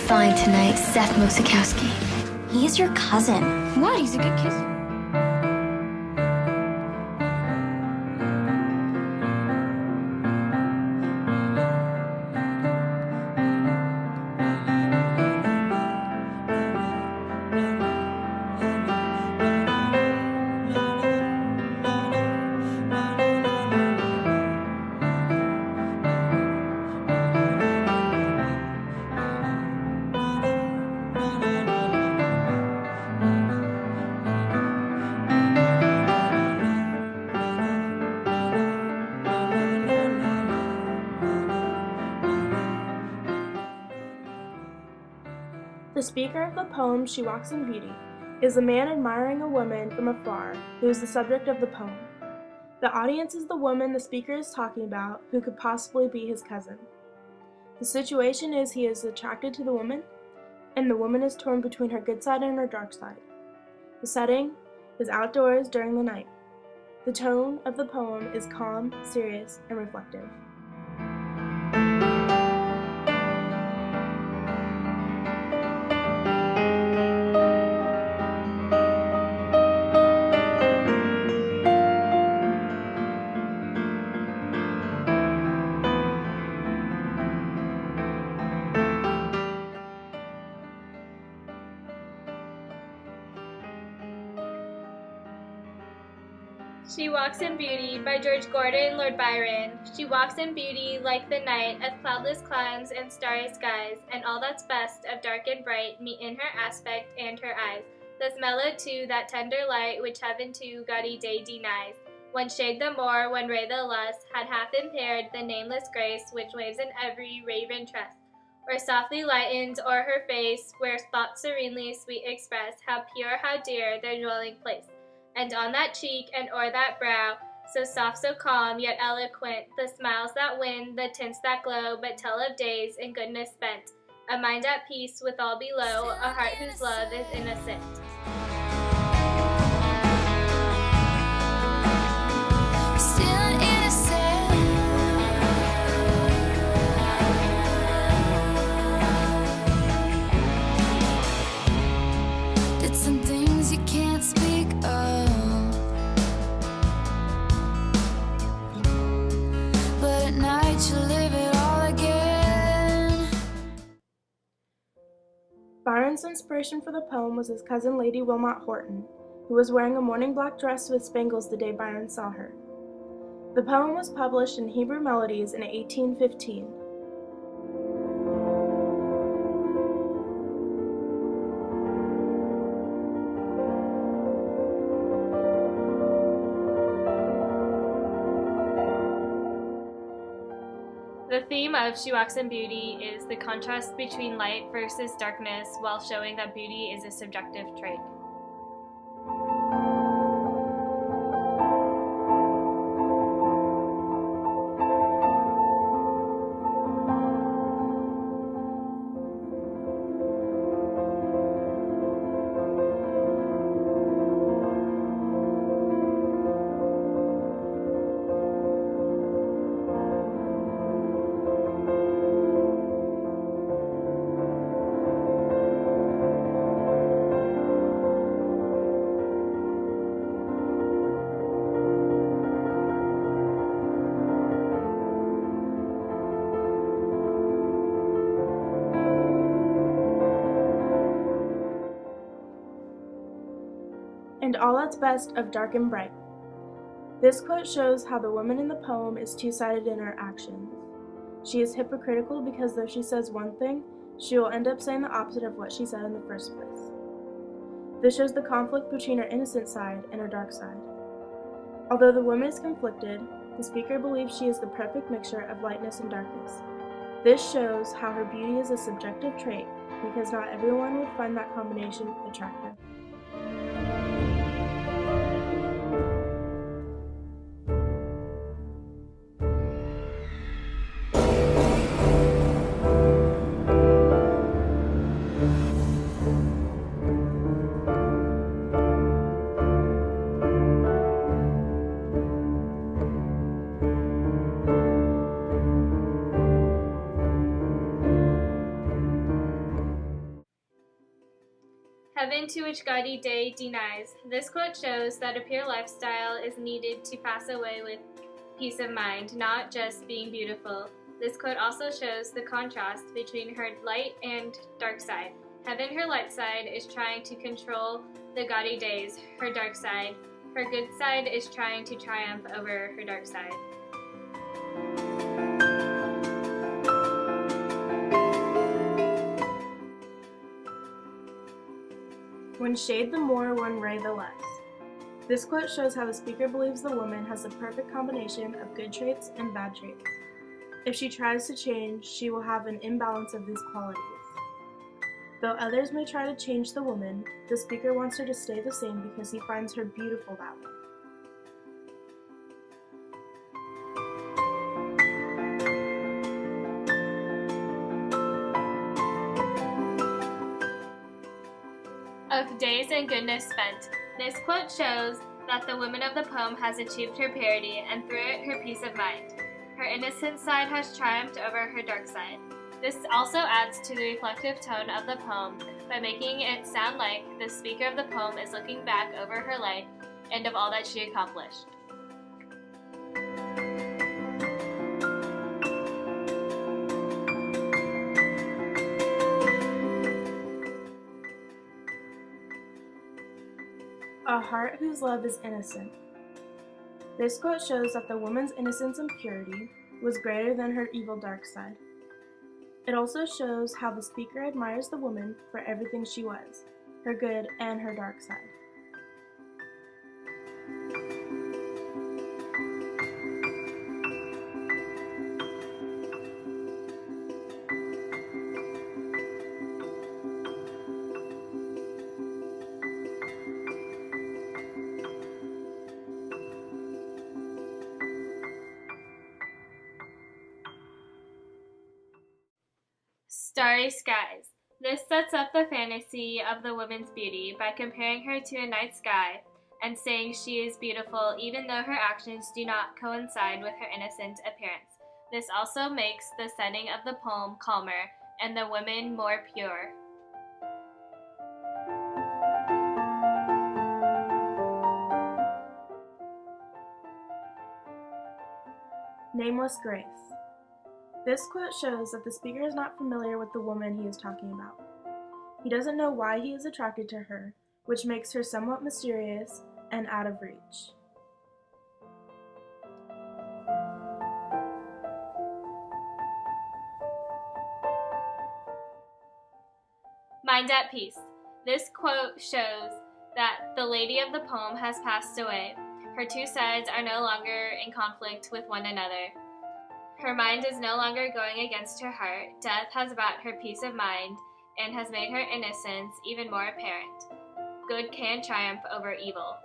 fine tonight, Seth Mosikowski. He's your cousin. What? He's a good kisser. The speaker of the poem She Walks in Beauty is a man admiring a woman from afar who is the subject of the poem. The audience is the woman the speaker is talking about who could possibly be his cousin. The situation is he is attracted to the woman, and the woman is torn between her good side and her dark side. The setting is outdoors during the night. The tone of the poem is calm, serious, and reflective. She Walks in Beauty by George Gordon, Lord Byron. She walks in beauty like the night of cloudless climes and starry skies, and all that's best of dark and bright meet in her aspect and her eyes. Thus mellowed to that tender light which heaven to gaudy day denies. One shade the more, one ray the less, had half impaired the nameless grace which waves in every raven tress, or softly lightens o'er her face, where thoughts serenely sweet express how pure, how dear their dwelling place. And on that cheek and o'er that brow, so soft, so calm, yet eloquent, the smiles that win, the tints that glow, but tell of days in goodness spent, a mind at peace with all below, a heart whose love is innocent. Did some things you can't speak of. Byron's inspiration for the poem was his cousin Lady Wilmot Horton, who was wearing a morning black dress with spangles the day Byron saw her. The poem was published in Hebrew Melodies in 1815. The theme of She Walks in Beauty is the contrast between light versus darkness, while showing that beauty is a subjective trait. And all that's best of dark and bright. This quote shows how the woman in the poem is two-sided in her actions. She is hypocritical because though she says one thing, she will end up saying the opposite of what she said in the first place. This shows the conflict between her innocent side and her dark side. Although the woman is conflicted, the speaker believes she is the perfect mixture of lightness and darkness. This shows how her beauty is a subjective trait because not everyone would find that combination attractive. heaven to which Gaudy Day denies. This quote shows that a pure lifestyle is needed to pass away with peace of mind, not just being beautiful. This quote also shows the contrast between her light and dark side. Heaven, her light side, is trying to control the gaudy days, her dark side. Her good side is trying to triumph over her dark side. One shade the more, one ray the less. This quote shows how the speaker believes the woman has the perfect combination of good traits and bad traits. If she tries to change, she will have an imbalance of these qualities. Though others may try to change the woman, the speaker wants her to stay the same because he finds her beautiful that way. Of days and goodness spent. This quote shows that the woman of the poem has achieved her purity and through it her peace of mind. Her innocent side has triumphed over her dark side. This also adds to the reflective tone of the poem by making it sound like the speaker of the poem is looking back over her life and of all that she accomplished. A heart whose love is innocent. This quote shows that the woman's innocence and purity was greater than her evil dark side. It also shows how the speaker admires the woman for everything she was, her good and her dark side. Starry skies. This sets up the fantasy of the woman's beauty by comparing her to a night sky and saying she is beautiful even though her actions do not coincide with her innocent appearance. This also makes the setting of the poem calmer and the woman more pure. Nameless grace. This quote shows that the speaker is not familiar with the woman he is talking about. He doesn't know why he is attracted to her, which makes her somewhat mysterious and out of reach. Mind at peace. This quote shows that the lady of the poem has passed away. Her two sides are no longer in conflict with one another. Her mind is no longer going against her heart. Death has brought her peace of mind and has made her innocence even more apparent. Good can triumph over evil.